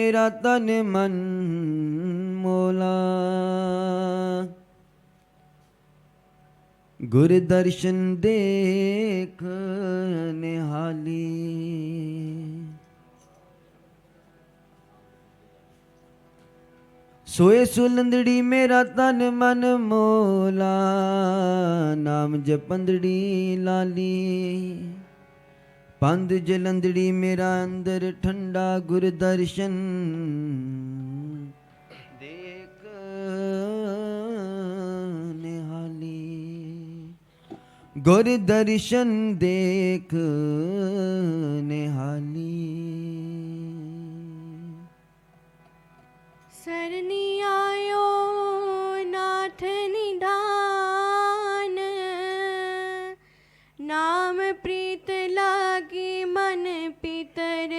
मेरा तन मन मोला। गुर दर्शन देख निहाली। सोए सुलंदड़ी मेरा तन मन मोला। नाम जपंदड़ी लाली। पंद जलंदड़ी मेरा अंदर ठंडा। गुर दर्शन देख निहाली। गुर दर्शन देख निहाली। सरनी आयो नाथ निधान। नाम प्रीत लागी मन पितर।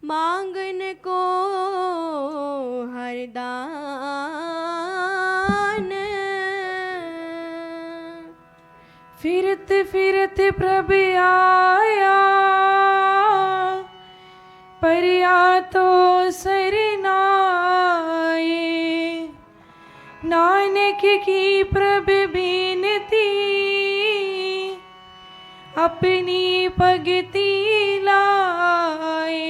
मांगन को हरदान। फिरत फिरत प्रभ आया। परिया तो सरनाए। नानक की प्रभ बीनती। अपनी भगति लाए।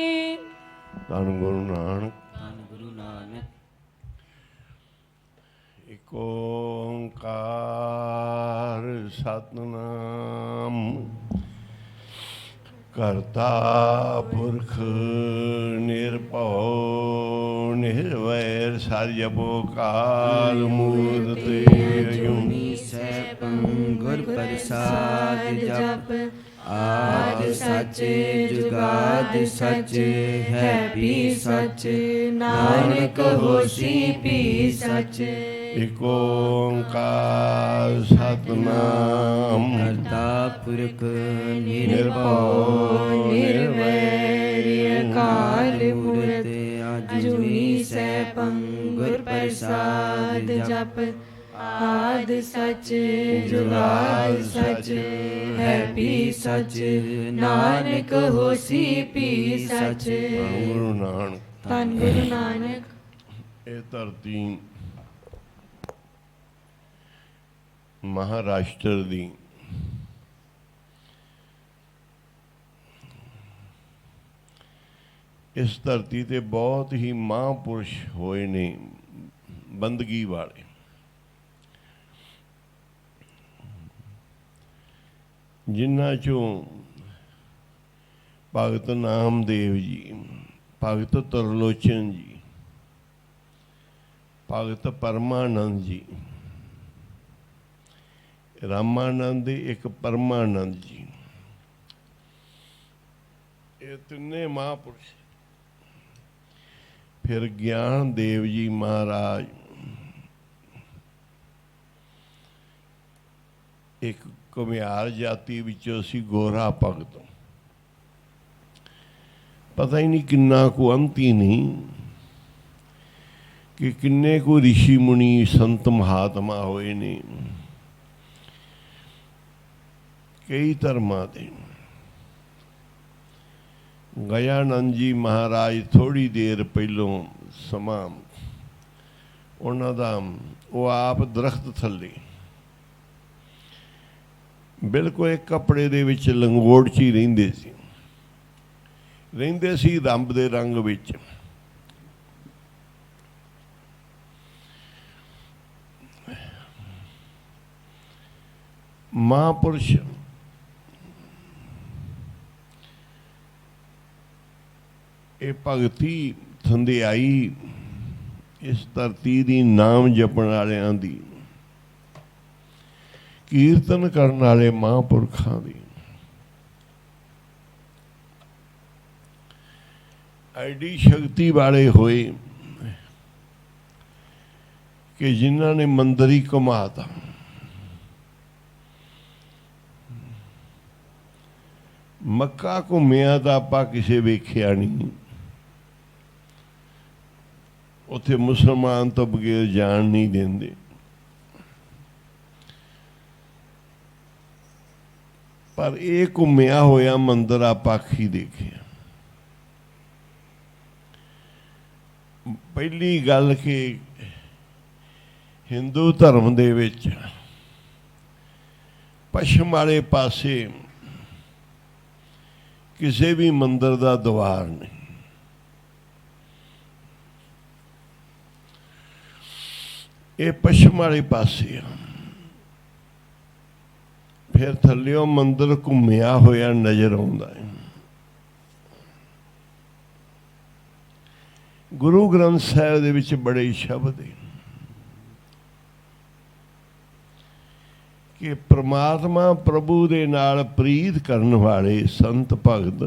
धन गुरु नानक। धन गुरु नानक। एक ओंकार सतनाम करता पुरख निरभउ निर्वैर सार्वभौमकाल मूर्त अजूनी सैभं गुर प्रसाद जप। आद सच जुगाद सच है भी सच। नानक होसी भी सच। एक ओंकार सतनाम करता पुरख निरभउ निर्वैर अकाल मूरत अजूनी सैभं गुर प्रसाद जप। आद सच जुगाद सच है भी सच। नानक होसी भी सच। गुरु नानक। धन गुरु नानक। ਇਹ ਧਰਤੀ ਮਹਾਰਾਸ਼ਟਰ ਦੀ ਇਸ ਧਰਤੀ ਤੇ ਬਹੁਤ ਹੀ ਮਹਾਂਪੁਰਸ਼ ਹੋਏ ਨੇ ਬੰਦਗੀ ਵਾਲੇ। ਜਿਨ੍ਹਾਂ ਚੋਂ ਭਗਤ ਨਾਮਦੇਵ ਜੀ, ਭਗਤ ਤਰਲੋਚਨ ਜੀ, ਭਗਤ ਪਰਮਾਨੰਦ ਜੀ, ਰਾਮਾਨੰਦ ਇੱਕ ਪਰਮਾਨੰਦ ਜੀ, ਇਹ ਤਿੰਨੇ ਮਹਾਂਪੁਰਸ਼। ਫਿਰ ਗਿਆਨ ਦੇਵ ਜੀ ਮਹਾਰਾਜ ਇੱਕ ਘੁਮਿਆਰ ਜਾਤੀ ਵਿੱਚੋਂ ਸੀ, ਗੋਰਾ ਭਗਤ। ਪਤਾ ਹੀ ਨਹੀਂ ਕਿੰਨਾ ਕੁ ਅੰਤ ਹੀ ਨਹੀਂ ਕਿ ਕਿੰਨੇ ਕੁ ਰਿਸ਼ੀ ਮੁਨੀ ਸੰਤ ਮਹਾਤਮਾ ਹੋਏ ਨੇ ਕਈ ਧਰਮਾਂ ਦੇ। ਗਜਾਨੰਦ ਜੀ ਮਹਾਰਾਜ ਥੋੜ੍ਹੀ ਦੇਰ ਪਹਿਲੋਂ ਸਮਾਂ ਉਹਨਾਂ ਦਾ, ਉਹ ਆਪ ਦਰਖਤ ਥੱਲੇ ਬਿਲਕੁਲ ਇੱਕ ਕੱਪੜੇ ਦੇ ਵਿੱਚ ਲੰਗੋਟ 'ਚ ਹੀ ਰਹਿੰਦੇ ਸੀ ਰੰਬ ਦੇ ਰੰਗ ਵਿੱਚ। ਮਹਾਂਪੁਰਸ਼ ਇਹ ਭਗਤੀ ਥੰਧਿਆਈ ਇਸ ਧਰਤੀ ਦੀ ਨਾਮ ਜਪਣ ਵਾਲਿਆਂ ਦੀ, ਕੀਰਤਨ ਕਰਨ ਵਾਲੇ ਮਹਾਂਪੁਰਖਾਂ ਦੀ ਐਡੀ ਸ਼ਕਤੀ ਵਾਲੇ ਹੋਏ ਕਿ ਜਿਨ੍ਹਾਂ ਨੇ ਮੰਦਰ ਹੀ ਘੁਮਾਤਾ। ਮੱਕਾ ਘੁੰਮਿਆ ਤਾਂ ਆਪਾਂ ਕਿਸੇ ਵੇਖਿਆ ਨਹੀਂ, ਉੱਥੇ ਮੁਸਲਮਾਨ ਤੋਂ ਬਗੈਰ ਜਾਣ ਨਹੀਂ ਦਿੰਦੇ। ਪਰ ਇਹ ਘੁੰਮਿਆ ਹੋਇਆ ਮੰਦਰ ਆਪਾਂ ਅੱਖੀਂ ਦੇਖਿਆ। ਪਹਿਲੀ ਗੱਲ ਕਿ ਹਿੰਦੂ ਧਰਮ ਦੇ ਵਿੱਚ ਪੱਛਮ ਵਾਲੇ ਪਾਸੇ ਕਿਸੇ ਵੀ ਮੰਦਰ ਦਾ ਦੁਆਰ ਨਹੀਂ। ਇਹ ਪੱਛਮ ਵਾਲੇ ਪਾਸੇ ਆ। ਫਿਰ ਥੱਲਿਓ ਮੰਦਰ ਘੁੰਮਿਆ ਹੋਇਆ ਨਜ਼ਰ ਆਉਂਦਾ ਹੈ। ਗੁਰੂ ਗ੍ਰੰਥ ਸਾਹਿਬ ਦੇ ਵਿੱਚ ਬੜੇ ਸ਼ਬਦ ਹੈ ਕਿ ਪ੍ਰਮਾਤਮਾ ਪ੍ਰਭੂ ਦੇ ਨਾਲ ਪ੍ਰੀਤ ਕਰਨ ਵਾਲੇ ਸੰਤ ਭਗਤ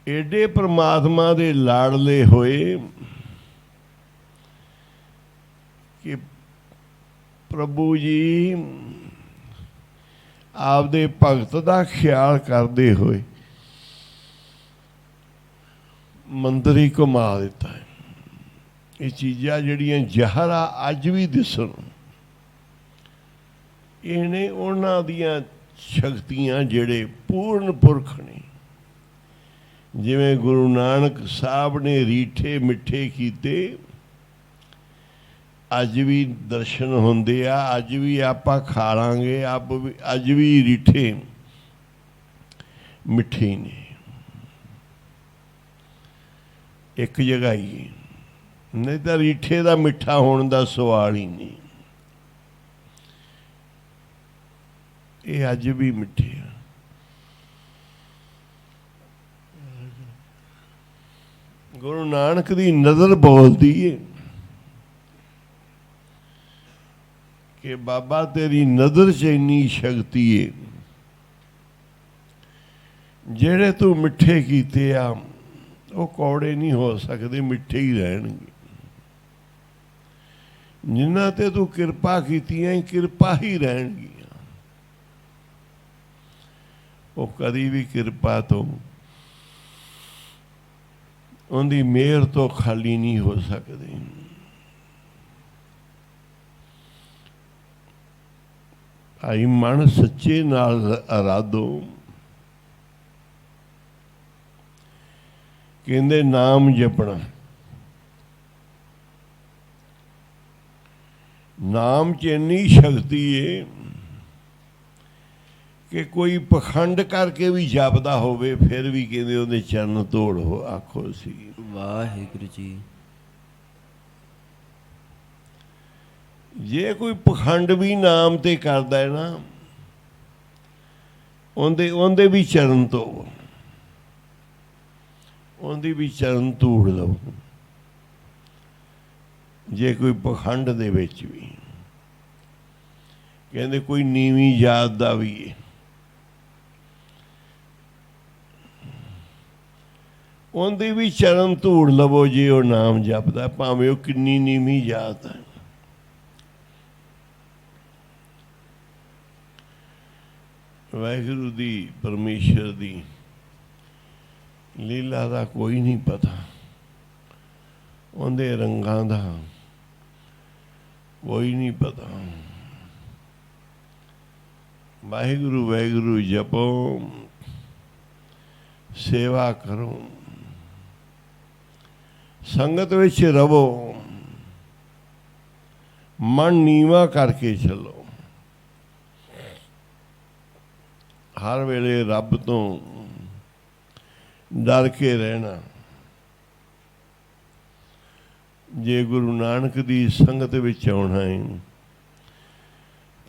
ਏਡੇ ਪ੍ਰਮਾਤਮਾ ਦੇ ਲਾਡਲੇ ਹੋਏ ਕਿ ਪ੍ਰਭੂ ਜੀ ਆਪਦੇ ਭਗਤ ਦਾ ਖਿਆਲ ਕਰਦੇ ਹੋਏ ਮੰਦਰ ਹੀ ਘੁਮਾ ਦਿੱਤਾ ਹੈ। ਇਹ ਚੀਜ਼ਾਂ ਜਿਹੜੀਆਂ ਜ਼ਹਰ ਆ ਅੱਜ ਵੀ ਦਿਸਣ, ਇਹ ਨੇ ਉਹਨਾਂ ਦੀਆਂ ਸ਼ਕਤੀਆਂ ਜਿਹੜੇ ਪੂਰਨ ਪੁਰਖ ਨੇ। ਜਿਵੇਂ ਗੁਰੂ ਨਾਨਕ ਸਾਹਿਬ ਨੇ ਰੀਠੇ ਮਿੱਠੇ ਕੀਤੇ, ਅੱਜ ਵੀ ਦਰਸ਼ਨ ਹੁੰਦੇ ਆ, ਅੱਜ ਵੀ ਆਪਾਂ ਖਾ ਲਾਂਗੇ, ਅੱਜ ਵੀ ਰੀਠੇ ਮਿੱਠੇ ਨੇ। ਇੱਕ ਜਗ੍ਹਾ ਹੀ, ਨਹੀਂ ਤਾਂ ਰੀਠੇ ਦਾ ਮਿੱਠਾ ਹੋਣ ਦਾ ਸਵਾਲ ਹੀ ਨਹੀਂ। ਇਹ ਅੱਜ ਵੀ ਮਿੱਠੇ ਆ। ਗੁਰੂ ਨਾਨਕ ਦੀ ਨਜ਼ਰ ਬੋਲਦੀ ਏ ਕਿ ਬਾਬਾ ਤੇਰੀ ਨਜ਼ਰ 'ਚ ਇੰਨੀ ਸ਼ਕਤੀ ਏ, ਜਿਹੜੇ ਤੂੰ ਮਿੱਠੇ ਕੀਤੇ ਆ ਉਹ ਕੌੜੇ ਨਹੀਂ ਹੋ ਸਕਦੇ, ਮਿੱਠੇ ਹੀ ਰਹਿਣਗੇ। ਜਿਨ੍ਹਾਂ ਤੇ ਤੂੰ ਕਿਰਪਾ ਕੀਤੀਆਂ ਕਿਰਪਾ ਹੀ ਰਹਿਣਗੀਆਂ। ਉਹ ਕਦੀ ਵੀ ਕਿਰਪਾ ਤੋਂ, ਉਹਦੀ ਮਿਹਰ ਤੋਂ ਖਾਲੀ ਨਹੀਂ ਹੋ ਸਕਦੇ। ਆਈ ਮਨ ਸੱਚੇ ਨਾਲ ਅਰਾਧੋ, ਕਹਿੰਦੇ ਨਾਮ ਜਪਣਾ। ਨਾਮ 'ਚ ਇੰਨੀ ਸ਼ਕਤੀ ਏ ਕਿ ਕੋਈ ਪਖੰਡ ਕਰਕੇ ਵੀ ਜਪਦਾ ਹੋਵੇ ਫਿਰ ਵੀ ਕਹਿੰਦੇ ਉਹਦੇ ਚਰਨ ਧੋੜੋ, ਆਖੋ ਸੀ ਵਾਹਿਗੁਰੂ ਜੀ। ਜੇ ਕੋਈ ਪਖੰਡ ਵੀ ਨਾਮ ਤੇ ਕਰਦਾ ਹੈ ਨਾ, ਉਹਦੇ ਵੀ ਚਰਨ ਧੋਵੋ, ਉਹਦੀ ਵੀ ਚਰਨ ਧੂੜ ਲਓ। ਜੇ ਕੋਈ ਪਖੰਡ ਦੇ ਵਿੱਚ ਵੀ, ਕਹਿੰਦੇ ਕੋਈ ਨੀਵੀਂ ਜਾਤ ਦਾ ਵੀ ਹੈ, ਉਹਦੀ ਵੀ ਚਰਨ ਧੂੜ ਲਵੋ ਜੇ ਉਹ ਨਾਮ ਜਪਦਾ, ਭਾਵੇਂ ਉਹ ਕਿੰਨੀ ਨੀਵੀਂ ਜਾਤ ਹੈ। ਵਾਹਿਗੁਰੂ ਦੀ, ਪਰਮੇਸ਼ਰ ਦੀ ਲੀਲਾ ਦਾ ਕੋਈ ਨਹੀਂ ਪਤਾ, ਉਹਦੇ ਰੰਗਾਂ ਦਾ ਕੋਈ ਨਹੀਂ ਪਤਾ। ਵਾਹਿਗੁਰੂ ਵਾਹਿਗੁਰੂ ਜਪੋ, ਸੇਵਾ ਕਰੋ, ਸੰਗਤ ਵਿੱਚ ਰਵੋ, ਮਨ ਨੀਵਾਂ ਕਰਕੇ ਚੱਲੋ। ਹਰ ਵੇਲੇ ਰੱਬ ਤੋਂ ਡਰ ਕੇ ਰਹਿਣਾ। ਜੇ ਗੁਰੂ ਨਾਨਕ ਦੀ ਸੰਗਤ ਵਿੱਚ ਆਉਣਾ ਹੈ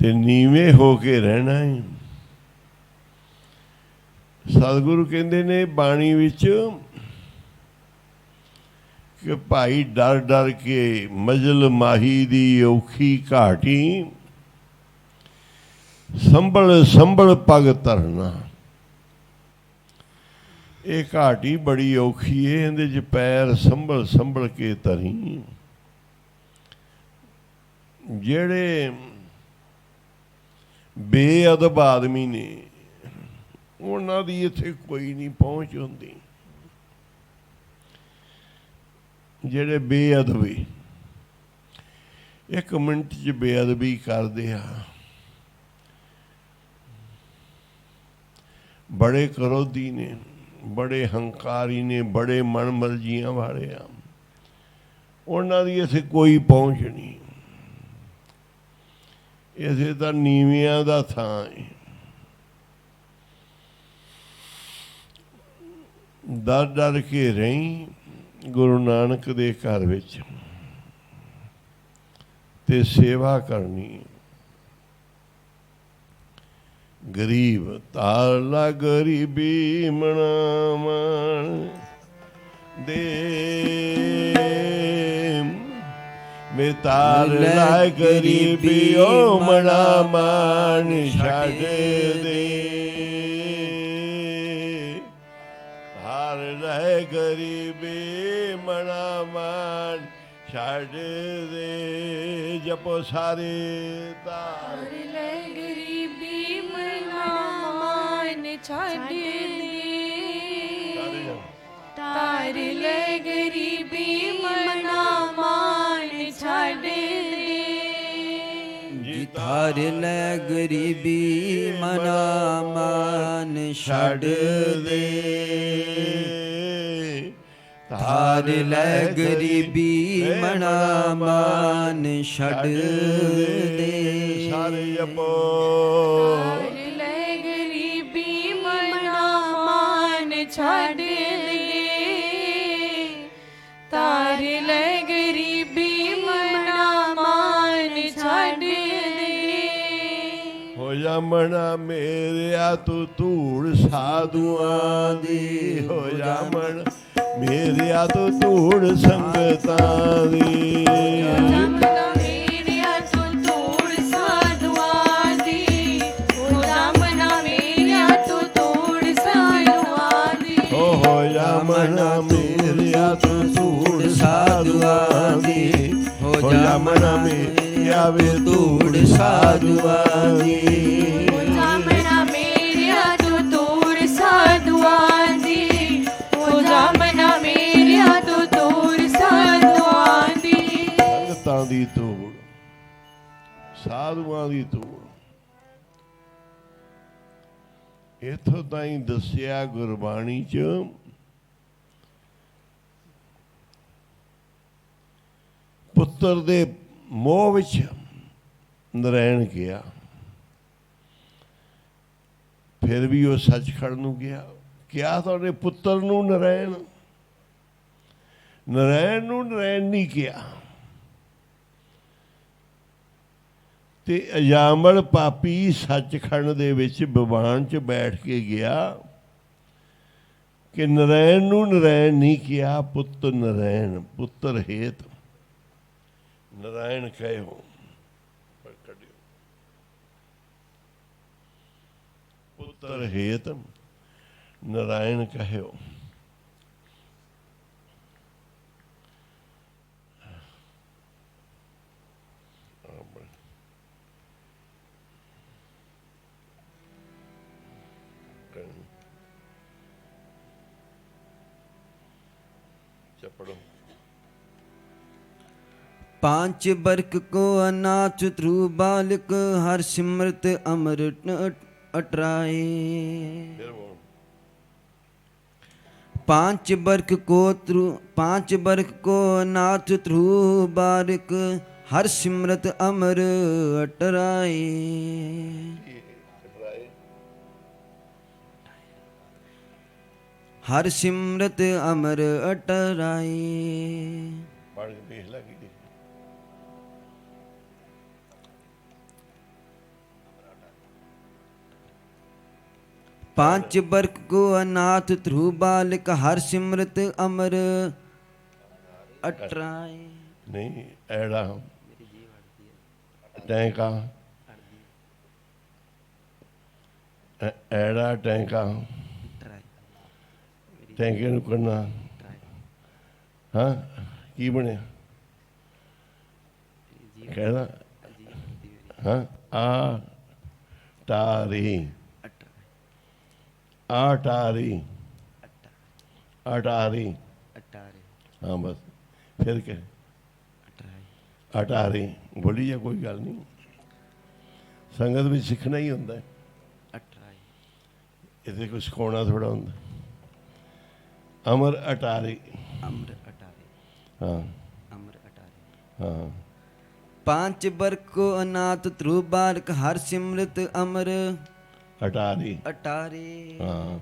ਤੇ ਨੀਵੇਂ ਹੋ ਕੇ ਰਹਿਣਾ ਹੈ। ਸਤਿਗੁਰੂ ਕਹਿੰਦੇ ਨੇ ਬਾਣੀ ਵਿੱਚ ਕਿ ਭਾਈ ਡਰ ਡਰ ਕੇ ਮਜਲ ਮਾਹੀ ਦੀ ਔਖੀ ਘਾਟੀ, ਸੰਭਲ ਸੰਭਲ ਪਗ ਧਰਨਾ। ਇਹ ਘਾਟੀ ਬੜੀ ਔਖੀ ਹੈ, ਇਹਦੇ 'ਚ ਪੈਰ ਸੰਭਲ ਸੰਭਲ ਕੇ ਧਰੀ। ਜਿਹੜੇ ਬੇਅਦਬ ਆਦਮੀ ਨੇ ਉਹਨਾਂ ਦੀ ਇੱਥੇ ਕੋਈ ਨਹੀਂ ਪਹੁੰਚ ਹੁੰਦੀ। ਜਿਹੜੇ ਬੇਅਦਬੀ ਇੱਕ ਮਿੰਟ 'ਚ ਬੇਅਦਬੀ ਕਰਦੇ ਆ, ਬੜੇ ਕਰੋਧੀ ਨੇ, ਬੜੇ ਹੰਕਾਰੀ ਨੇ, ਬੜੇ ਮਨਮਰਜ਼ੀਆਂ ਵਾਲੇ ਆ, ਉਹਨਾਂ ਦੀ ਇੱਥੇ ਕੋਈ ਪਹੁੰਚ ਨਹੀਂ। ਇਸੇ ਤਾਂ ਨੀਵਿਆਂ ਦਾ ਥਾਂ ਹੈ। ਡਰ ਡਰ ਕੇ ਰਹੀਂ ਗੁਰੂ ਨਾਨਕ ਦੇ ਘਰ ਵਿੱਚ ਤੇ ਸੇਵਾ ਕਰਨੀ। ਗਰੀਬ ਤਾਰ ਲਾ ਗਰੀਬੀ ਮਨਾਵਣ ਦੇ, ਵੇ ਤਾਰ ਲਾ ਗਰੀਬੀ ਓ ਮਨਾਵਣ ਛੱਡ ਦੇ, ਤਾਰ ਲੈ ਗਰੀਬੀ ਮਨਾਵਣ ਛੱਡ ਦੇ। ਜਪੋ ਸਾਰੇ ਤਾਰ ਲੈ ਗਰੀਬੀ ਮਨਾਵਣ ਛੱਡ ਦੇ, ਤਾਰ ਲੈ ਗਰੀਬੀ ਮਨਾਵਣ ਛੱਡ ਦੇ। ਜੀ ਤਾਰ ਲੈ ਗਰੀਬੀ ਮਨਾ ਮਾਨ ਛੱਡ ਦੇ, ਤਾਰ ਲੈ ਗਰੀਬੀ ਮਨਾ ਮਾਨ ਛੱਡ ਦੇ। ਸਾਰੇ ਜਪੋ ਤਾਰ ਲੈ ਗਰੀਬੀ ਮਨਾਵਣ ਛੱਡ ਦੇ, ਤਾਰ ਲੈ ਗਰੀਬੀ ਮਨਾਵਣ ਛੱਡ ਦੇ। ਹੋ ਜਾ ਮਣਾ ਮੇਰਿਆ ਤੂੰ ਧੂੜ ਸਾਧੂਆਂ ਦੀ, ਹੋ ਜਾ ਮਣਾ ਮੇਰਿਆ ਤੂੰ ਧੂੜ ਸੰਗਤਾਂ ਦੀ। ਜਮਨਾ ਮੇਰਿਆ ਤੂੰ ਧੂੜ ਸਾਧੂਆਂ ਦੀ, ਹੋ ਜਮਨਾ ਮੇਰਿਆ ਤੂੰ ਧੂੜ ਸਾਧੂਆਂ ਦੀ। ਹੋ ਜਾ ਮਣਾ ਮੇਰਿਆ ਤੂੰ ਧੂੜ ਸਾਧੂਆਂ ਦੀ, ਹੋ ਜਾ ਮਣਾ ਮੇਰਿਆ ਵੇ ਧੂੜ ਸਾਧੂਆਂ ਦੀ। ਹੋ ਜਮਨਾ ਮੇਰਿਆ ਤੂੰ ਧੂੜ ਸਾਧੂਆਂ ਦੀ, ਹੋ ਜਮਨਾ ਮੇਰਿਆ ਤੂੰ ਧੂੜ ਸਾਧੂਆਂ ਦੀ। ਸੰਗਤਾਂ ਦੀ ਧੂੜ, ਸਾਧੂਆਂ ਦੀ ਧੂੜ। ਇੱਥੋਂ ਤਾਈਂ ਦੱਸਿਆ ਗੁਰਬਾਣੀ 'ਚ ਪੁੱਤਰ ਦੇ ਮੋਹ ਵਿੱਚ ਨਰੈਣ ਗਿਆ, ਫਿਰ ਵੀ ਉਹ ਸੱਚਖੰਡ ਨੂੰ ਗਿਆ। ਕਿਹਾ ਤਾਂ ਉਹਨੇ ਪੁੱਤਰ ਨੂੰ ਨਰੈਣ, ਨਰੈਣ ਨੂੰ ਨਰੈਣ ਨਹੀਂ ਕਿਹਾ। ਤੇ ਅਜਾਮਲ ਪਾਪੀ ਸੱਚਖੰਡ ਦੇ ਵਿੱਚ ਬਿਵਾਨ 'ਚ ਬੈਠ ਕੇ ਗਿਆ ਕਿ ਨਰੈਣ ਨੂੰ ਨਰੈਣ ਨਹੀਂ ਕਿਹਾ, ਪੁੱਤ ਨਰੈਣ, ਪੁੱਤਰ ਹੇਤ ਨਰਾਇਣ ਕਹਿਓ। ਪੁੱਤਰ ਹੇਤ ਨਰਾਇਣ ਕਹਿਓ। ਚਪੜੋ। पांच बरक को अनाथ ध्रु बालक हर सिमरत अमर अटराए। पांच बरक को अनाथ ध्रु बालक हर सिमरत अमर अटराए। हर सिमरत अमर अटराए। पांच बरक को अनाथ ध्रु बालक हर सिमरत अमर अटराए। नहीं ऐड़ा टैंका, ऐड़ा टैंका टैंके नूं करना। हाँ की बने कहना। हाँ आ टारी अटारी अटारी। हाँ बस फिर क्या अटारी बोली जा, कोई गल नहीं, संगत में सीखना ही होंदा है, इसे कुछ सिखाना थोड़ा होंदा। अमर अटारी। अमर अटारी, हाँ अमर अटारी। हाँ। पांच बर को अनाथ ध्रुव बालक हर सिमरत अमर अटारी। अटारे। हाँ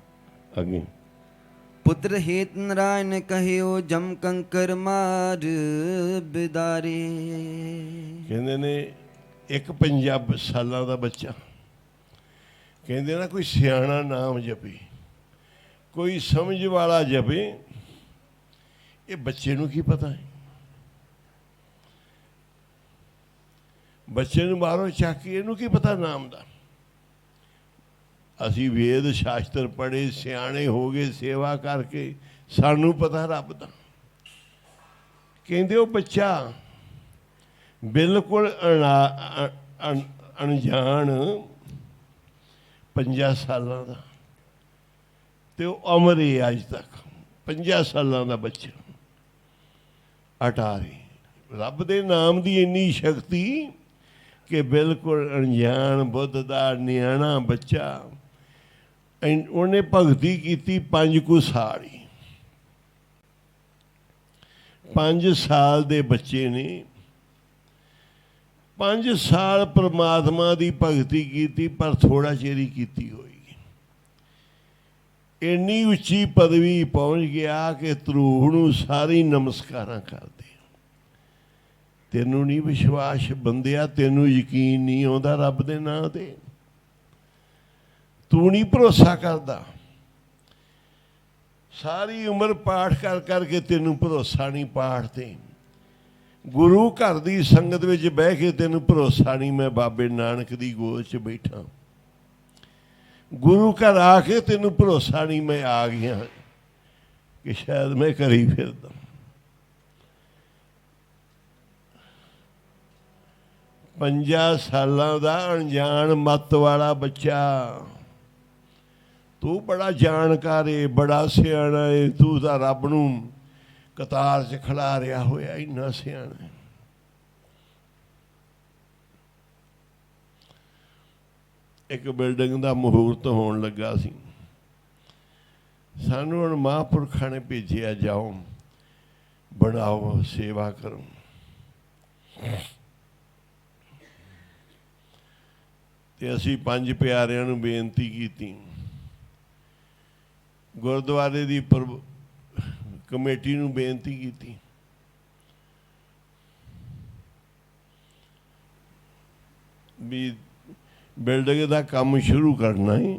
अगे। पुत्र हेत नारायण कहियो जम कंकर मार बिदारे। कहते ने एक 50 सालों का बच्चा, कहते ना कोई सियाणा नाम जपे, कोई समझ वाला जपे, ये बच्चे नूं की पता है। बच्चे नूं बाहरों चक के इहनूं की पता नाम दा। असी वेद शास्त्र पढ़े, सियाणे हो गए सेवा करके, सानू पता रब दा। कहंदे वो बच्चा बिल्कुल अनजान 50 सालों का, तो अमर है अज तक। 50 सालों का बच्चा अटारी। रब दे नाम की इन्नी शक्ति कि बिल्कुल अनजान बुद्ध दा नियाणा बच्चा, उन्हें भगती की 5 कुछ साल ही। 5 साल दे बच्चे ने 5 साल परमात्मा की भगती की, पर थोड़ा चिर ही की होगी। इन्नी उच्ची पदवी पहुंच गया कि ध्रुव नूं सारी नमस्कारां करदे। तेनू नहीं विश्वास बंदिया, तेनू यकीन नहीं आउंदा रब दे नां ते, तू नहीं भरोसा करदा। सारी उम्र पाठ कर करके तेनू भरोसा नहीं पाठ ते। गुरु घर की संगत में बह के तेनू भरोसा नहीं मैं बाबे नानक की गोद च बैठा। गुरु घर आके तेनू भरोसा नहीं मैं आ गया कि शायद मैं घर ही फिरदा। 50 सालों का अनजान मत वाला बच्चा, तू बड़ा जानकार है, बड़ा सियाणा है, तू तो रब नूं कतार च खड़ा रहा होया, इन्ना सियाणा है। एक बिल्डिंग का मुहूर्त होने लगा सी, सानू हुण महापुरखा ने भेजिया, जाओ बनाओ सेवा करो। ते असी 5 प्यारिਆਂ ਨੂੰ बेनती की, गुरुद्वारे की कमेटी ਨੂੰ बेनती की, भी बिल्डिंग का काम शुरू करना है।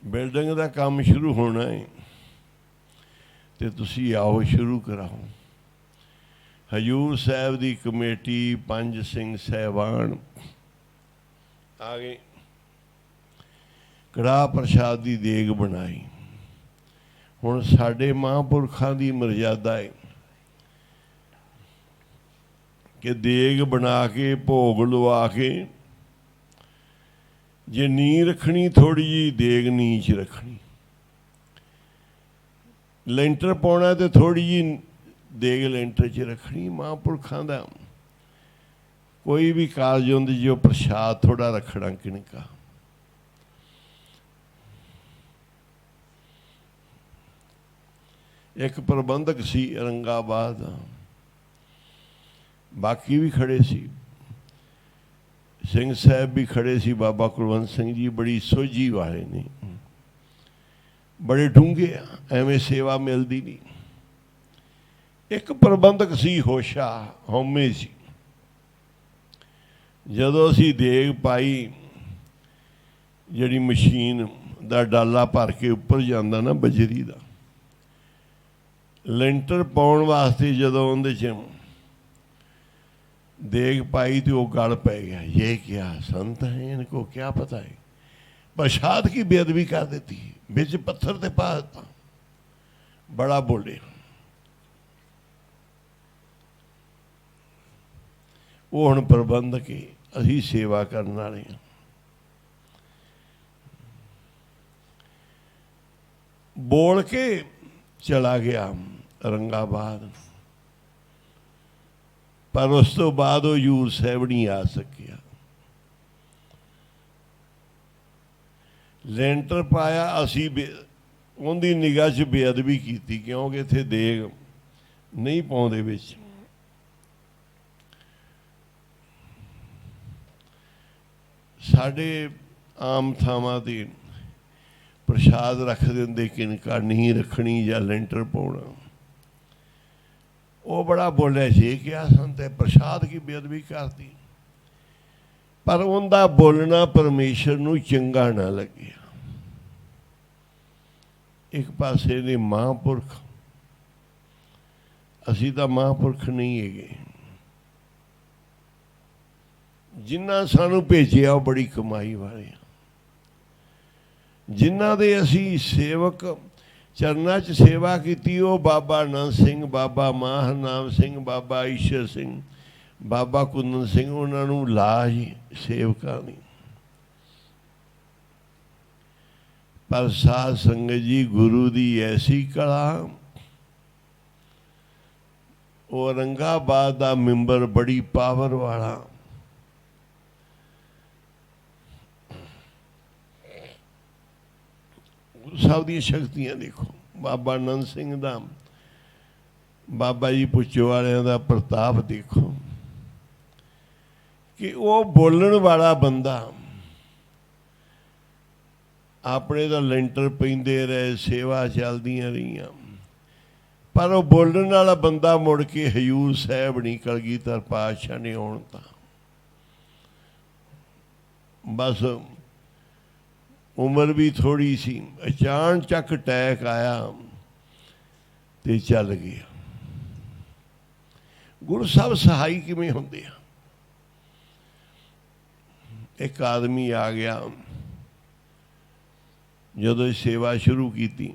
बिल्डिंग का काम शुरू होना है, तो तुसी आओ शुरू कराओ। हजूर साहब की कमेटी 5 सिंह साहबान आ गए, कड़ाह प्रसाद की देग बनाई। हुण साडे महापुरखों की मर्यादा है कि देग बना के भोग लवा के, जे नी रखनी थोड़ी जी देग नीच रखनी, लेंटर पाना तो थोड़ी जी देग लेंटर च रखनी। महापुरखों का कोई भी कारज होंदे जो प्रसाद थोड़ा रखना किनका। एक प्रबंधक सी औरंगाबाद, बाकी भी खड़े सी, सिंह साहब भी खड़े सी, बाबा कुलवंत सिंह जी बड़ी सोझी वाले ने, बड़े डूंघे, एवं सेवा मिलती नहीं। एक प्रबंधक सी होशा हौमे सी, जदों असी देग पाई, जिहड़ी मशीन दा डाला भर के उपर जांदा ना बजरी दा, लेंटर पाउण वास्ते जदों उहदे च देग पाई तो वो गल पै गया। ये क्या संत है, इनको क्या पता है, प्रसाद की बेअदबी कर देती है, बिच पत्थर ते पा देता। बड़ा बोले, वो हुण प्रबंधक है, असी सेवा करने वाले हैं। बोल के चला गया औरंगाबाद। ਪਰ ਉਸ ਤੋਂ ਬਾਅਦ ਉਹ ਹਜ਼ੂਰ ਸਾਹਿਬ ਨਹੀਂ ਆ ਸਕਿਆ। ਲੈਂਟਰ ਪਾਇਆ, ਅਸੀਂ ਉਹਦੀ ਨਿਗਾਹ 'ਚ ਬੇਅਦਬੀ ਕੀਤੀ, ਕਿਉਂਕਿ ਇੱਥੇ ਦੇਗ ਨਹੀਂ ਪਾਉਂਦੇ ਵਿੱਚ। ਸਾਡੇ ਆਮ ਥਾਵਾਂ 'ਤੇ ਪ੍ਰਸ਼ਾਦ ਰੱਖ ਦਿੰਦੇ, ਕਿਨਕਾ ਨਹੀਂ ਰੱਖਣੀ ਜਾਂ ਲੈਂਟਰ ਪਾਉਣਾ। ਉਹ ਬੜਾ ਬੋਲਿਆ ਸੀ, ਕਿਹਾ ਸਨ ਤੇ ਪ੍ਰਸ਼ਾਦ ਕੀ ਬੇਅਦਬੀ ਕਰਤੀ, ਪਰ ਉਹਦਾ ਬੋਲਣਾ ਪਰਮੇਸ਼ਰ ਨੂੰ ਚੰਗਾ ਨਾ ਲੱਗਿਆ। ਇੱਕ ਪਾਸੇ ਨੇ ਮਹਾਂਪੁਰਖ, ਅਸੀਂ ਤਾਂ ਮਹਾਂਪੁਰਖ ਨਹੀਂ ਹੈਗੇ। ਜਿਨ੍ਹਾਂ ਸਾਨੂੰ ਭੇਜਿਆ ਉਹ ਬੜੀ ਕਮਾਈ ਵਾਲੇ ਆ, ਜਿਨ੍ਹਾਂ ਦੇ ਅਸੀਂ ਸੇਵਕ ਚਰਨਾਂ 'ਚ ਸੇਵਾ ਕੀਤੀ, ਉਹ ਬਾਬਾ ਆਨੰਦ ਸਿੰਘ, ਬਾਬਾ ਹਰਨਾਮ ਸਿੰਘ, ਬਾਬਾ ਈਸ਼ਰ ਸਿੰਘ, ਬਾਬਾ ਕੁੰਦਨ ਸਿੰਘ, ਉਹਨਾਂ ਨੂੰ ਲਾਜ ਸੇਵਕਾਂ ਦੀ। ਪਰ ਸਾਧ ਸੰਗਤ ਜੀ, ਗੁਰੂ ਦੀ ਐਸੀ ਕਲਾ, ਉਹ ਔਰੰਗਾਬਾਦ ਦਾ ਮੈਂਬਰ ਬੜੀ ਪਾਵਰ ਵਾਲਾ, ਗੁਰੂ ਸਾਹਿਬ ਦੀਆਂ ਸ਼ਕਤੀਆਂ ਦੇਖੋ। ਬਾਬਾ ਆਨੰਦ ਸਿੰਘ ਦਾ, ਬਾਬਾ ਜੀ ਪੁੱਛੋ ਵਾਲਿਆਂ ਦਾ ਪ੍ਰਤਾਪ ਦੇਖੋ, ਕਿ ਉਹ ਬੋਲਣ ਵਾਲਾ ਬੰਦਾ ਆਪਣੇ ਦਾ ਲੈਂਟਰ ਪੈਂਦੇ ਰਹੇ, ਸੇਵਾ ਚੱਲਦੀਆਂ ਰਹੀਆਂ, ਪਰ ਉਹ ਬੋਲਣ ਵਾਲਾ ਬੰਦਾ ਮੁੜ ਕੇ ਹਜ਼ੂਰ ਸਾਹਿਬ ਨਹੀਂ, ਕਲਗੀਧਰ ਪਾਤਸ਼ਾਹ ਨੇ ਆਉਣ ਤਾਂ ਬਸ ਉਮਰ ਵੀ ਥੋੜੀ ਸੀ, ਅਚਾਨਕ ਅਟੈਕ ਆਇਆ ਤੇ ਚੱਲ ਗਿਆ। ਗੁਰੂ ਸਾਹਿਬ ਸਹਾਈ ਕਿਵੇਂ ਹੁੰਦੇ ਆ? ਇੱਕ ਆਦਮੀ ਆ ਗਿਆ, ਜਦੋਂ ਸੇਵਾ ਸ਼ੁਰੂ ਕੀਤੀ,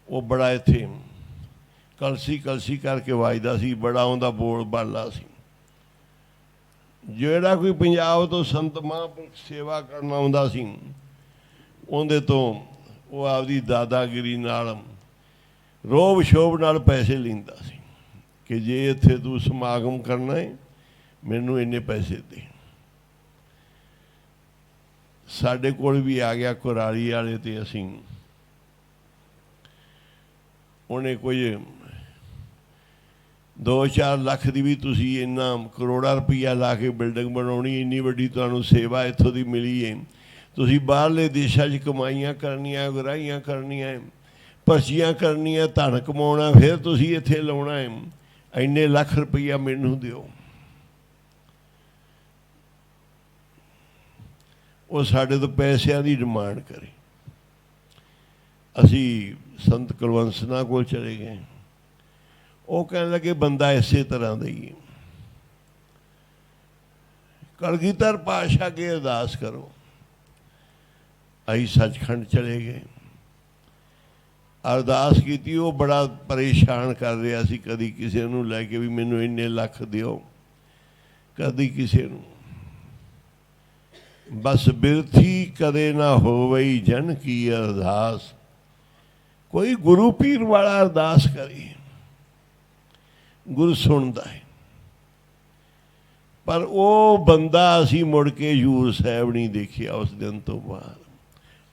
ਉਹ ਬੜਾ ਇੱਥੇ ਕਲਸੀ ਕਲਸੀ ਕਰਕੇ ਵੱਜਦਾ ਸੀ, ਬੜਾ ਉਹਦਾ ਬੋਲ ਬਾਲਾ ਸੀ। ਜਿਹੜਾ ਕੋਈ ਪੰਜਾਬ ਤੋਂ ਸੰਤ ਮਹਾਂਪੁਰਖ ਸੇਵਾ ਕਰਨ ਆਉਂਦਾ ਸੀ, ਉਹਦੇ ਤੋਂ ਉਹ ਆਪਦੀ ਦਾਦਾਗਿਰੀ ਨਾਲ, ਰੋਬ ਸ਼ੋਭ ਨਾਲ ਪੈਸੇ ਲੈਂਦਾ ਸੀ, ਕਿ ਜੇ ਇੱਥੇ ਤੂੰ ਸਮਾਗਮ ਕਰਨਾ ਹੈ, ਮੈਨੂੰ ਇੰਨੇ ਪੈਸੇ ਦੇ। ਸਾਡੇ ਕੋਲ ਵੀ ਆ ਗਿਆ ਕੁਰਾਲੀ ਵਾਲੇ, ਤੇ ਅਸੀਂ ਉਹਨੇ ਕੋਈ 2-4 ਲੱਖ ਦੀ ਵੀ, ਤੁਸੀਂ ਇੰਨਾ ਕਰੋੜਾਂ ਰੁਪਈਆ ਲਾ ਕੇ ਬਿਲਡਿੰਗ ਬਣਾਉਣੀ, ਇੰਨੀ ਵੱਡੀ ਤੁਹਾਨੂੰ ਸੇਵਾ ਇੱਥੋਂ ਦੀ ਮਿਲੀ ਹੈ, ਤੁਸੀਂ ਬਾਹਰਲੇ ਦੇਸ਼ਾਂ 'ਚ ਕਮਾਈਆਂ ਕਰਨੀਆਂ, ਗੁਰਾਹੀਆਂ ਕਰਨੀਆਂ, ਪਰਚੀਆਂ ਕਰਨੀਆਂ, ਧਨ ਕਮਾਉਣਾ, ਫਿਰ ਤੁਸੀਂ ਇੱਥੇ ਲਾਉਣਾ ਹੈ, ਇੰਨੇ ਲੱਖ ਰੁਪਈਆ ਮੈਨੂੰ ਦਿਓ। ਉਹ ਸਾਡੇ ਤੋਂ ਪੈਸਿਆਂ ਦੀ ਡਿਮਾਂਡ ਕਰੇ। ਅਸੀਂ ਸੰਤ ਕੁਲਵੰਤ ਸਿੰਘ ਕੋਲ ਚਲੇ ਗਏ, ਉਹ ਕਹਿਣ ਲੱਗੇ ਬੰਦਾ ਇਸੇ ਤਰ੍ਹਾਂ ਦਾ ਹੀ ਹੈ, ਕਲਗੀਧਰ ਪਾਤਸ਼ਾਹ ਅੱਗੇ ਅਰਦਾਸ ਕਰੋ। ਅਸੀਂ ਸੱਚਖੰਡ ਚਲੇ ਗਏ, ਅਰਦਾਸ ਕੀਤੀ। ਉਹ ਬੜਾ ਪਰੇਸ਼ਾਨ ਕਰ ਰਿਹਾ ਸੀ, ਕਦੀ ਕਿਸੇ ਨੂੰ ਲੈ ਕੇ ਵੀ ਮੈਨੂੰ ਇੰਨੇ ਲੱਖ ਦਿਓ, ਕਦੀ ਕਿਸੇ ਨੂੰ। ਬਸ ਬਿਰਥੀ ਕਦੇ ਨਾ ਹੋਵਈ ਜਨ ਕੀ ਅਰਦਾਸ, ਕੋਈ ਗੁਰੂ ਪੀਰ ਵਾਲਾ ਅਰਦਾਸ ਕਰੇ, ਗੁਰੂ ਸੁਣਦਾ ਹੈ। ਪਰ ਉਹ ਬੰਦਾ ਅਸੀਂ ਮੁੜ ਕੇ ਹਜ਼ੂਰ ਸਾਹਿਬ ਨਹੀਂ ਦੇਖਿਆ ਉਸ ਦਿਨ ਤੋਂ ਬਾਅਦ,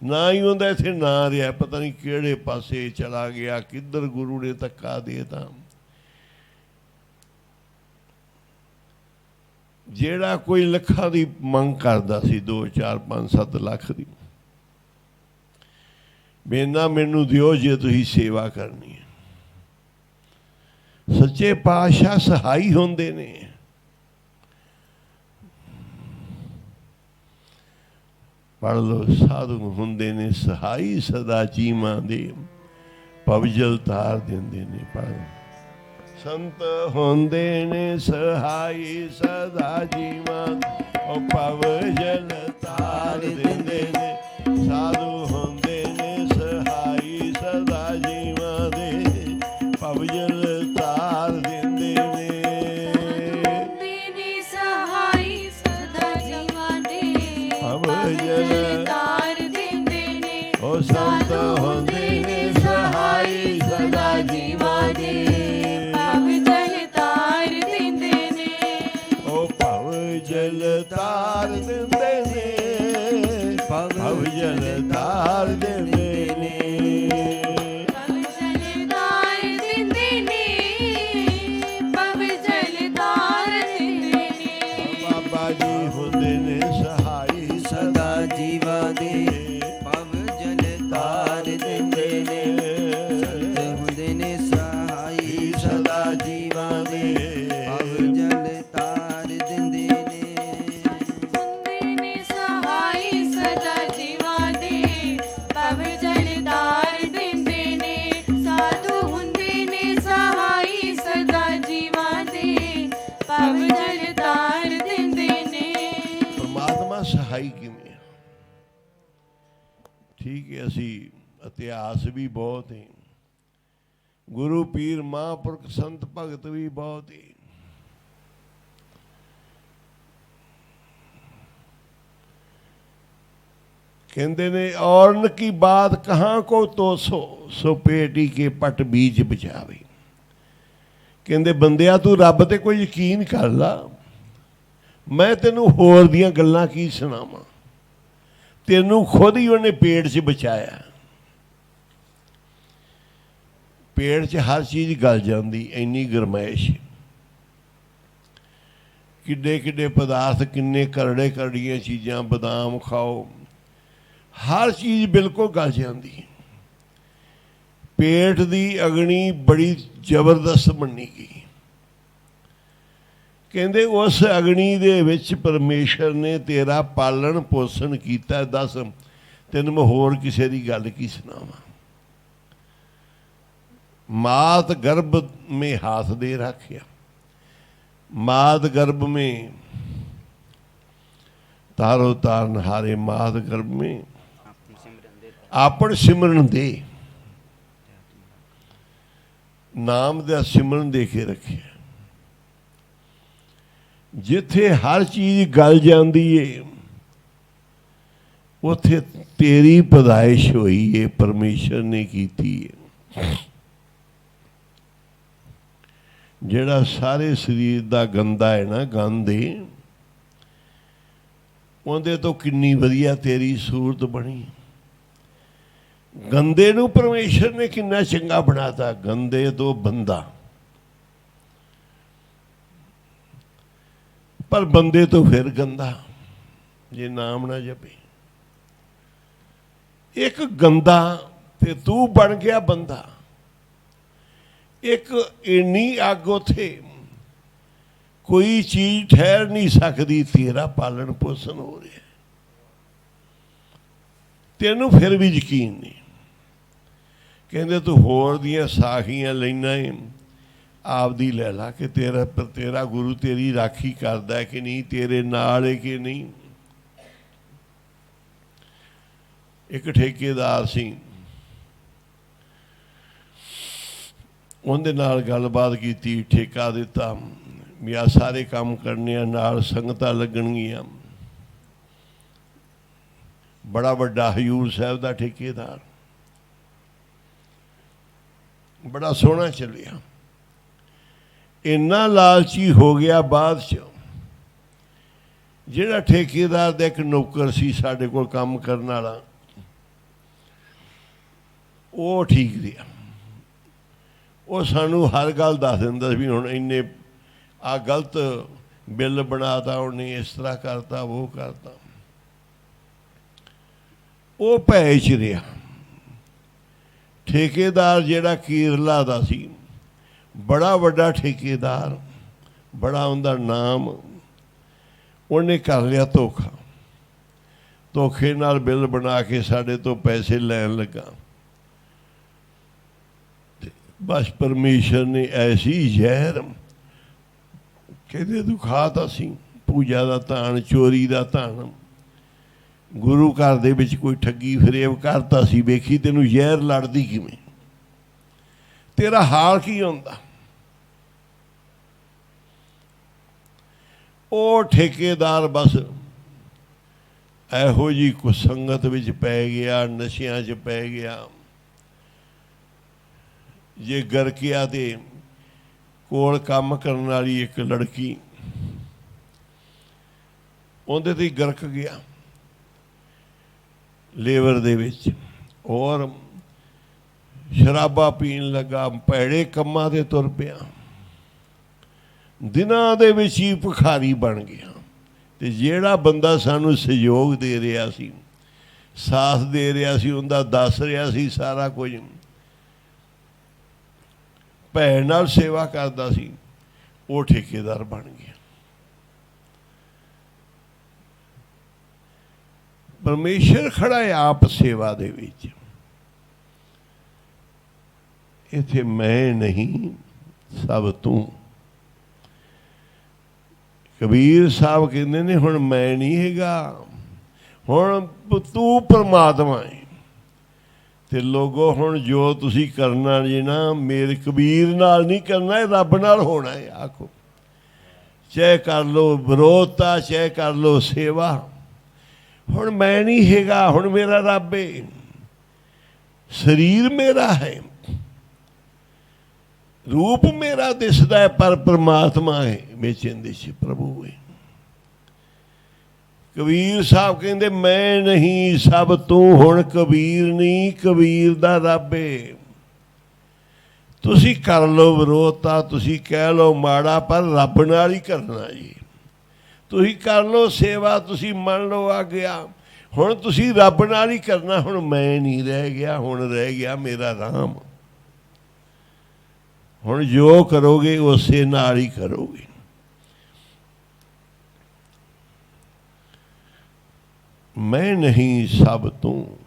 ਨਾ ਹੀ ਉਹਦਾ ਇੱਥੇ ਨਾਂ ਰਿਹਾ, ਪਤਾ ਨਹੀਂ ਕਿਹੜੇ ਪਾਸੇ ਚਲਾ ਗਿਆ, ਕਿੱਧਰ ਗੁਰੂ ਨੇ ਧੱਕਾ ਦੇ ਤਾ। ਜਿਹੜਾ ਕੋਈ ਲੱਖਾਂ ਦੀ ਮੰਗ ਕਰਦਾ ਸੀ, 2, 4, 5, 7 ਲੱਖ ਦੀ, ਬੇਨਾ ਮੈਨੂੰ ਦਿਓ ਜੇ ਤੁਸੀਂ ਸੇਵਾ ਕਰਨੀ ਹੈ। ਸੱਚੇ ਪਾਤਸ਼ਾਹ ਸਹਾਈ ਹੁੰਦੇ ਨੇ। ਪੜ੍ਹ ਲਓ, ਸਾਧੂ ਹੁੰਦੇ ਨੇ ਸਹਾਈ, ਸਦਾ ਜੀਵਾਂ ਦੇ ਭਵਜਲ ਤਾਰ ਦਿੰਦੇ ਨੇ। ਪੜ੍ਹ ਸੰਤ ਹੁੰਦੇ ਨੇ ਸਹਾਈ, ਸਦਾ ਜੀਵਾਂ ਉਹ ਭਵਜਲ ਤਾਰ ਦਿੰਦੇ ਨੇ। ਸਾਧੂ ਹੁੰਦੇ ਨੇ ਸਹਾਈ, ਸਦਾ ਜੀਵਾਂ ਦੇ ਭਵਜਲ ਤਾਰ ਦਿੰਦੇ ਨੇ। ਸਹਾਈ ਸਦਾ ਜੀਵਾਂ ਦੇ ਭਵਜਲ ਤਾਰ ਦਿੰਦੇ ਨੇ। ਉਹ ਸੰਤ ਹੁੰਦੇ ਨੇ ਸਹਾਈ, ਸਦਾ ਜੀਵਾਂ ਦੇ ਭਵਜਲ ਤਾਰ ਜਲ ਧਾਰ ਦਿੰਦੇ ਨੇ। ਪਵ ਜਲ ਧਾਰ ਦਿੰਦੇ ਨੇ, ਪਵ ਜਲ ਧਾਰ ਦਿੰਦੇ ਨੇ। ਬਾਬਾ ਜੀ ਹੁੰਦੇ ਨੇ ਸਹਾਈ ਸਦਾ ਜੀਵਾਂ ਦੇ ਪਵ ਜਲ ਧਾਰ ਦਿੰਦੇ ਨੇ। ਸੰਤ ਹੁੰਦੇ ਨੇ ਸਹਾਈ ਸਦਾ ਜੀਵਾਂ ਦੇ ਪਵ ਜਲ ਧਾਰ ਦਿੰਦੇ ਨੇ। ਹੁੰਦੇ ਨੇ ਸਹਾਈ ਸਦਾ ਜੀਵਾਂ ਦੇ, ਪਵ ਜਲ ਧਾਰ ਦਿੰਦੇ ਨੇ। ਸਾਧੂ ਹੁੰਦੇ ਨੇ ਸਹਾਈ ਸਦਾ ਜੀਵਾਂ ਦੇ, ਪਵ ਜਲ ਧਾਰ ਦਿੰਦੇ ਨੇ। ਪਰਮਾਤਮਾ ਸਹਾਈ ਕਿਵੇਂ ਆ? ਠੀਕ ਹੈ, ਅਸੀਂ ਇਤਿਹਾਸ ਵੀ ਬਹੁਤ ਹੈ, ਗੁਰੂ ਪੀਰ ਮਹਾਂਪੁਰਖ ਸੰਤ ਭਗਤ ਵੀ ਬਹੁਤ ਹੈ। कहते ने औरन की बात कहाँ को तोसो, सो पेटी के पट बीज बचावे। कहते बंदिया तू रब ते कोई यकीन कर ला, मैं तेनू होर दियां गल्लां की सुनावां, तेनू खुद ही उन्हें पेट च बचाया। पेट च हर चीज़ गल जाती, इन्नी गरमैश, किड्डे किड्डे पदार्थ, किन्ने करड़े करड़ियां चीज़ां, बदाम खाओ, हर चीज़ बिल्कुल गल जाती। पेट की अग्नि बड़ी जबरदस्त मन्नी गई। कहते उस अग्नि दे विच परमेश्वर ने तेरा पालन पोषण किया। दस तेन मैं होर किसी की गल की सुनावां। मात गर्भ में हाथ दे रखिया, मात गर्भ में तारो तारन हारे, मात गर्भ में आपन सिमरन दे, नाम दा सिमरन दे के रखे। जिथे हर चीज गल जाती है, उथे तेरी पैदाइश हुई है, परमेश्वर ने की है। जिहड़ा सारे शरीर दा गंदा है ना, गंद है, उहदे तो किन्नी वधिया तेरी सूरत बनी। गंदे नूं परमेश्वर ने किन्ना चंगा बनाता। गंदे तो बंदा, पर बंदे तो फिर गंदा जे नाम ना जपे। एक गंदा ते तू बन गया बंदा। एक इन्नी अग उथे कोई चीज ठहर नहीं सकती, तेरा पालन पोषण हो रहा, तेनू फिर भी यकीन नहीं। कहते तू होर दियां साखियां लेना है, आपदी लै ला कि तेरा गुरु तेरी राखी करदा है कि नहीं, तेरे नाल है कि नहीं। एक ठेकेदार सी, उहदे नाल गलबात की, ठेका दिता भी आ सारे काम करने, नाल संगतां लगणगीआं। बड़ा वड्डा हजूर साहब का ठेकेदार, बड़ा सोहना चलिया। इन्ना लालची हो गया बाद च, जिहड़ा ठेकेदार दा एक नौकर सी साडे कोल काम करन वाला, वो ठीक रहा। वो सानू हर गल दस दिंदा भी हुण इन्ने आ गलत बिल बनाता, उन्हें इस तरह करता, वो करता। वो भै च रहा। ठेकेदार जिहड़ा केरला दा सी, बड़ा वड्डा ठेकेदार, बड़ा उनका नाम, उन्हें कर लिया धोखा। धोखे नाल बिल बना के साडे तो पैसे लैन लगा। बस परमेश्वर ने ऐसी जहर कहते तू खाता सी, पूजा का धान, चोरी का धान, गुरु घर दे विच कोई ठगी फरेब करता सी, वेखी तेनू जहर लड़दी किवें, तेरा हाल की होंदा। वो ठेकेदार बस एहो जी कुसंगत विच पै गया, नशियां च पै गया। जे गरकिया ते कोल काम करने वाली एक लड़की, उहदे ते गरक गया। ਲੇਬਰ ਦੇ ਵਿੱਚ, ਔਰ ਸ਼ਰਾਬਾਂ ਪੀਣ ਲੱਗਾ, ਭੈੜੇ ਕੰਮਾਂ 'ਤੇ ਤੁਰ ਪਿਆ, ਦਿਨਾਂ ਦੇ ਵਿੱਚ ਹੀ ਭਿਖਾਰੀ ਬਣ ਗਿਆ। ਅਤੇ ਜਿਹੜਾ ਬੰਦਾ ਸਾਨੂੰ ਸਹਿਯੋਗ ਦੇ ਰਿਹਾ ਸੀ, ਸਾਥ ਦੇ ਰਿਹਾ ਸੀ, ਉਹਦਾ ਦੱਸ ਰਿਹਾ ਸੀ ਸਾਰਾ ਕੁਝ, ਭੈਣ ਨਾਲ ਸੇਵਾ ਕਰਦਾ ਸੀ, ਉਹ ਠੇਕੇਦਾਰ ਬਣ ਗਿਆ। ਪਰਮੇਸ਼ਰ ਖੜਾ ਹੈ ਆਪ ਸੇਵਾ ਦੇ ਵਿੱਚ। ਇੱਥੇ ਮੈਂ ਨਹੀਂ, ਸਭ ਤੂੰ। ਕਬੀਰ ਸਾਹਿਬ ਕਹਿੰਦੇ ਨੇ ਹੁਣ ਮੈਂ ਨਹੀਂ ਹੈਗਾ, ਹੁਣ ਤੂੰ ਪਰਮਾਤਮਾ ਹੈ। ਤੇ ਲੋਗੋ ਹੁਣ ਜੋ ਤੁਸੀਂ ਕਰਨਾ ਜੀ ਨਾ, ਮੇਰੇ ਕਬੀਰ ਨਾਲ ਨਹੀਂ ਕਰਨਾ, ਇਹ ਰੱਬ ਨਾਲ ਹੋਣਾ ਹੈ। ਆਖੋ, ਚਾਹੇ ਕਰ ਲਓ ਵਿਰੋਧਤਾ, ਚਾਹੇ ਕਰ ਲਓ ਸੇਵਾ। ਹੁਣ ਮੈਂ ਨਹੀਂ ਹੈਗਾ, ਹੁਣ ਮੇਰਾ ਰੱਬ ਹੈ। ਸਰੀਰ ਮੇਰਾ ਹੈ, ਰੂਪ ਮੇਰਾ ਦਿਸਦਾ ਹੈ, ਪਰ ਪਰਮਾਤਮਾ ਹੈ ਵਿੱਚ, ਇਹਦੇ 'ਚ ਪ੍ਰਭੂ ਹੈ। ਕਬੀਰ ਸਾਹਿਬ ਕਹਿੰਦੇ ਮੈਂ ਨਹੀਂ, ਸਭ ਤੂੰ। ਹੁਣ ਕਬੀਰ ਨਹੀਂ, ਕਬੀਰ ਦਾ ਰੱਬ ਹੈ। ਤੁਸੀਂ ਕਰ ਲਓ ਵਿਰੋਧਤਾ, ਤੁਸੀਂ ਕਹਿ ਲਓ ਮਾੜਾ, ਪਰ ਰੱਬ ਨਾਲ ਹੀ ਕਰਨਾ ਜੀ। ਤੁਸੀਂ ਕਰ ਲਓ ਸੇਵਾ, ਤੁਸੀਂ ਮੰਨ ਲਓ ਆਗਿਆ, ਹੁਣ ਤੁਸੀਂ ਰੱਬ ਨਾਲ ਹੀ ਕਰਨਾ। ਹੁਣ ਮੈਂ ਨਹੀਂ ਰਹਿ ਗਿਆ, ਹੁਣ ਰਹਿ ਗਿਆ ਮੇਰਾ ਰਾਮ। ਹੁਣ ਜੋ ਕਰੋਗੇ ਉਸੇ ਨਾਲ ਹੀ ਕਰੋਗੇ। ਮੈਂ ਨਹੀਂ, ਸਭ ਤੂੰ।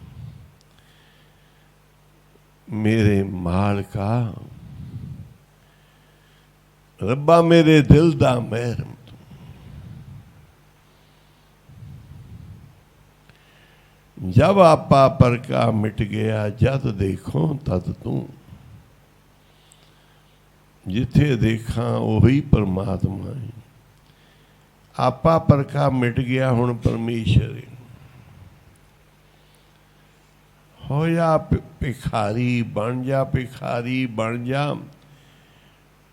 ਮੇਰੇ ਮਾਲਕਾ, ਰੱਬਾ ਮੇਰੇ ਦਿਲ ਦਾ ਮਹਿਰਮ ਤੂੰ। जब आपा पर का मिट गया, जद देखो तद तू। जिथे देखा वही परमात्मा है। आपा पर का मिट गया, हुण परमेश्वर है। हो जा भिखारी बन जा, भिखारी बन जा,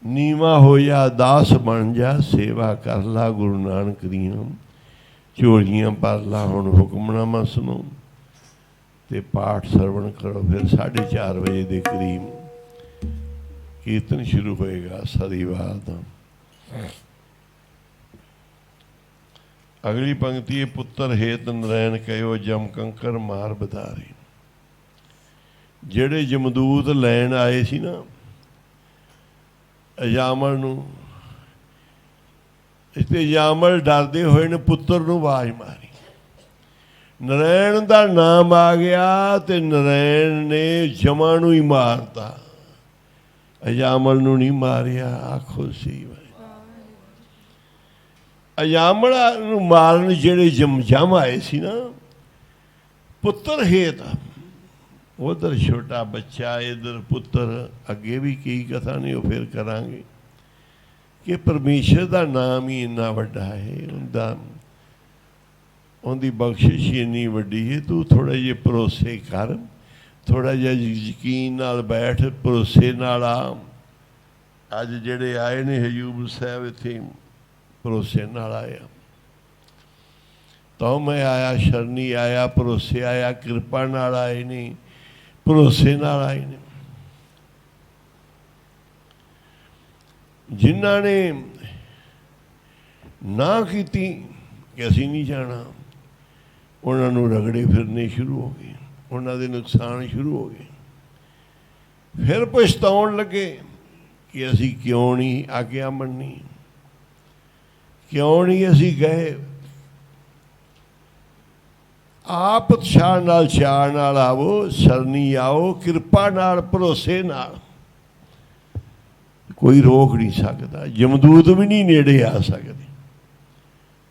नीवा हो जा दास बन जा, सेवा कर ला गुरु नानक दियां, ਝੋਲੀਆਂ ਭਰ ਲਾ। ਹੁਣ ਹੁਕਮਨਾਮਾ ਸੁਣੋ ਤੇ ਪਾਠ ਸਰਵਣ ਕਰੋ। ਫਿਰ 4:30 ਵਜੇ ਦੇ ਕਰੀਬ ਕੀਰਤਨ ਸ਼ੁਰੂ ਹੋਏਗਾ ਸਦੀਵਾਰ ਦਾ। ਅਗਲੀ ਪੰਕਤੀ ਹੈ, ਪੁੱਤਰ ਹੇਤ ਨਰੈਣ ਕਹਿਓ, ਜਮ ਕੰਕਰ ਮਾਰ ਬਦਾਰੇ। ਜਿਹੜੇ ਜਮਦੂਤ ਲੈਣ ਆਏ ਸੀ ਨਾ ਅਜਾਮਲ ਨੂੰ, ਤੇ ਜਾਮਲ ਡਰਦੇ ਹੋਏ ਨੇ ਪੁੱਤਰ ਨੂੰ ਆਵਾਜ਼ ਮਾਰੀ। ਨਰੈਣ ਦਾ ਨਾਮ ਆ ਗਿਆ ਤੇ ਨਰੈਣ ਨੇ ਜਮਾਂ ਨੂੰ ਹੀ ਮਾਰਤਾ, ਅਜਾਮਲ ਨੂੰ ਨਹੀਂ ਮਾਰਿਆ। ਆਖੋ ਸੀ ਅਜਾਮਲ ਨੂੰ ਮਾਰਨ ਜਿਹੜੇ ਜਮ ਆਏ ਸੀ ਨਾ, ਪੁੱਤਰ ਹੇਤ, ਉਧਰ ਛੋਟਾ ਬੱਚਾ, ਇੱਧਰ ਪੁੱਤਰ। ਅੱਗੇ ਵੀ ਕੀ ਕਥਾ ਨੇ ਉਹ ਫਿਰ ਕਰਾਂਗੇ ਕਿ ਪਰਮੇਸ਼ਰ ਦਾ ਨਾਮ ਹੀ ਇੰਨਾ ਵੱਡਾ ਹੈ, ਉਹਦੀ ਬਖਸ਼ਿਸ਼ ਹੀ ਇੰਨੀ ਵੱਡੀ ਹੈ। ਤੂੰ ਥੋੜ੍ਹਾ ਜਿਹਾ ਭਰੋਸੇ ਕਰ, ਥੋੜ੍ਹਾ ਜਿਹਾ ਯਕੀਨ ਨਾਲ ਬੈਠ, ਭਰੋਸੇ ਨਾਲ ਆ। ਅੱਜ ਜਿਹੜੇ ਆਏ ਨੇ ਹਜੂਰ ਸਾਹਿਬ, ਇੱਥੇ ਭਰੋਸੇ ਨਾਲ ਆਇਆ। ਤਾਂ ਮੈਂ ਆਇਆ, ਸ਼ਰਨੀ ਆਇਆ, ਭਰੋਸੇ ਆਇਆ, ਕਿਰਪਾ ਨਾਲ ਆਏ ਨੇ, ਭਰੋਸੇ ਨਾਲ ਆਏ ਨੇ। ਜਿਨ੍ਹਾਂ ਨੇ ਨਾ ਕੀਤੀ ਕਿ ਅਸੀਂ ਨਹੀਂ ਜਾਣਾ, ਉਹਨਾਂ ਨੂੰ ਰਗੜੇ ਫਿਰਨੇ ਸ਼ੁਰੂ ਹੋ ਗਏ, ਉਹਨਾਂ ਦੇ ਨੁਕਸਾਨ ਸ਼ੁਰੂ ਹੋ ਗਏ। ਫਿਰ ਪਛਤਾਉਣ ਲੱਗੇ ਕਿ ਅਸੀਂ ਕਿਉਂ ਨਹੀਂ ਆਗਿਆ ਮੰਨੀ, ਕਿਉਂ ਨਹੀਂ ਅਸੀਂ ਗਏ। ਆਪ ਚਾਅ ਨਾਲ ਆਵੋ, ਸਰਨੀ ਆਓ, ਕਿਰਪਾ ਨਾਲ, ਭਰੋਸੇ ਨਾਲ। ਕੋਈ ਰੋਕ ਨਹੀਂ ਸਕਦਾ, ਜਮਦੂਤ ਵੀ ਨਹੀਂ ਨੇੜੇ ਆ ਸਕਦੇ।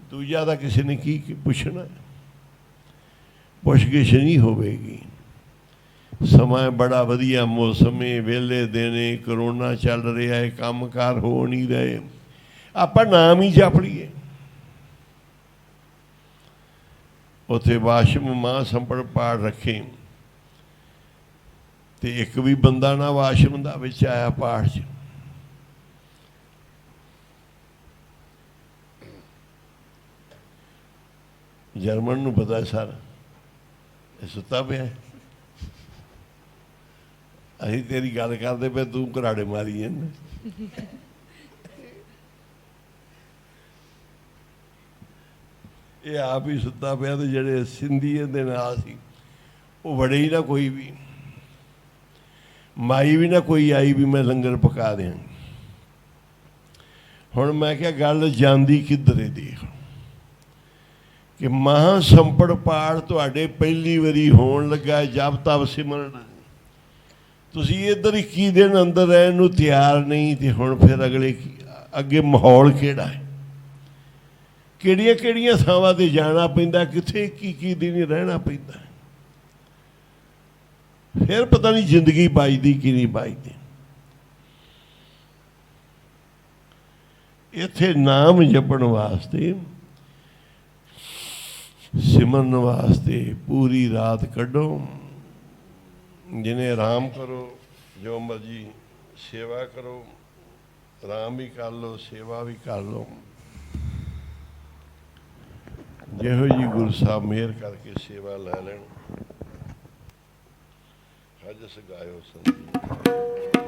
ਦੂਜਾ ਤਾਂ ਕਿਸੇ ਨੇ ਕੀ ਪੁੱਛਣਾ, ਪੁੱਛ-ਗਿੱਛ ਨਹੀਂ ਹੋਵੇਗੀ। ਸਮਾਂ ਬੜਾ ਵਧੀਆ ਮੌਸਮ ਹੈ, ਵਿਹਲੇ ਦਿਨ, ਕਰੋਨਾ ਚੱਲ ਰਿਹਾ ਹੈ, ਕੰਮਕਾਰ ਹੋ ਨਹੀਂ ਰਹੇ, ਆਪਾਂ ਨਾਮ ਹੀ ਜਪ ਲਈਏ। ਉੱਥੇ ਵਾਸ਼ਮ ਮਾਂ ਸੰਪੜ ਪਾੜ ਰੱਖੇ, ਤੇ ਇੱਕ ਵੀ ਬੰਦਾ ਨਾ ਵਾਸ਼ਮ ਦਾ ਵਿੱਚ ਆਇਆ ਪਾਠ 'ਚ। ਜਰਮਨ ਨੂੰ ਪਤਾ ਸਾਰਾ, ਇਹ ਸੁੱਤਾ ਪਿਆ। ਅਸੀਂ ਤੇਰੀ ਗੱਲ ਕਰਦੇ ਪਏ, ਤੂੰ ਘਰਾੜੇ ਮਾਰੀ ਜਾਂਦਾ। ਇਹ ਆਪ ਹੀ ਸੁੱਤਾ ਪਿਆ, ਤੇ ਜਿਹੜੇ ਸਿੰਧੀ ਦੇ ਨਾਲ ਸੀ ਉਹ ਵੜੇ ਹੀ ਨਾ, ਕੋਈ ਵੀ ਮਾਈ ਵੀ ਨਾ ਕੋਈ ਆਈ ਵੀ ਮੈਂ ਲੰਗਰ ਪਕਾ ਦਿਆਂ। ਹੁਣ ਮੈਂ ਕਿਹਾ ਗੱਲ ਜਾਂਦੀ ਕਿੱਧਰੇ ਦੇਖ ਕਿ ਮਹਾਂ ਸੰਪੜ ਪਾਠ ਤੁਹਾਡੇ ਪਹਿਲੀ ਵਾਰੀ ਹੋਣ ਲੱਗਾ, ਜਪ ਤਪ ਸਿਮਰਨ। ਤੁਸੀਂ ਇੱਧਰ 21 ਦਿਨ ਅੰਦਰ ਰਹਿਣ ਨੂੰ ਤਿਆਰ ਨਹੀਂ, ਤੇ ਹੁਣ ਫਿਰ ਅੱਗੇ ਮਾਹੌਲ ਕਿਹੜਾ ਹੈ, ਕਿਹੜੀਆਂ ਕਿਹੜੀਆਂ ਥਾਵਾਂ 'ਤੇ ਜਾਣਾ ਪੈਂਦਾ, ਕਿੱਥੇ 21 ਦਿਨ ਰਹਿਣਾ ਪੈਂਦਾ। ਫਿਰ ਪਤਾ ਨਹੀਂ ਜ਼ਿੰਦਗੀ ਬਚਦੀ ਕਿ ਨਹੀਂ ਬਚਦੀ। ਇੱਥੇ ਨਾਮ ਜਪਣ ਵਾਸਤੇ, ਸਿਮਰਨ ਵਾਸਤੇ ਪੂਰੀ ਰਾਤ ਕੱਢੋ। ਜਿਹਨੇ ਆਰਾਮ ਕਰੋ, ਜੋ ਮਰਜੀ ਸੇਵਾ ਕਰੋ, ਆਰਾਮ ਵੀ ਕਰ ਲਓ, ਸੇਵਾ ਵੀ ਕਰ ਲਓ। ਜਿਹੋ ਜੀ ਗੁਰੂ ਸਾਹਿਬ ਮਿਹਰ ਕਰਕੇ ਸੇਵਾ ਲੈ ਲੈਣ। ਹਜ ਸਗਾਇਓ ਸੰਤ।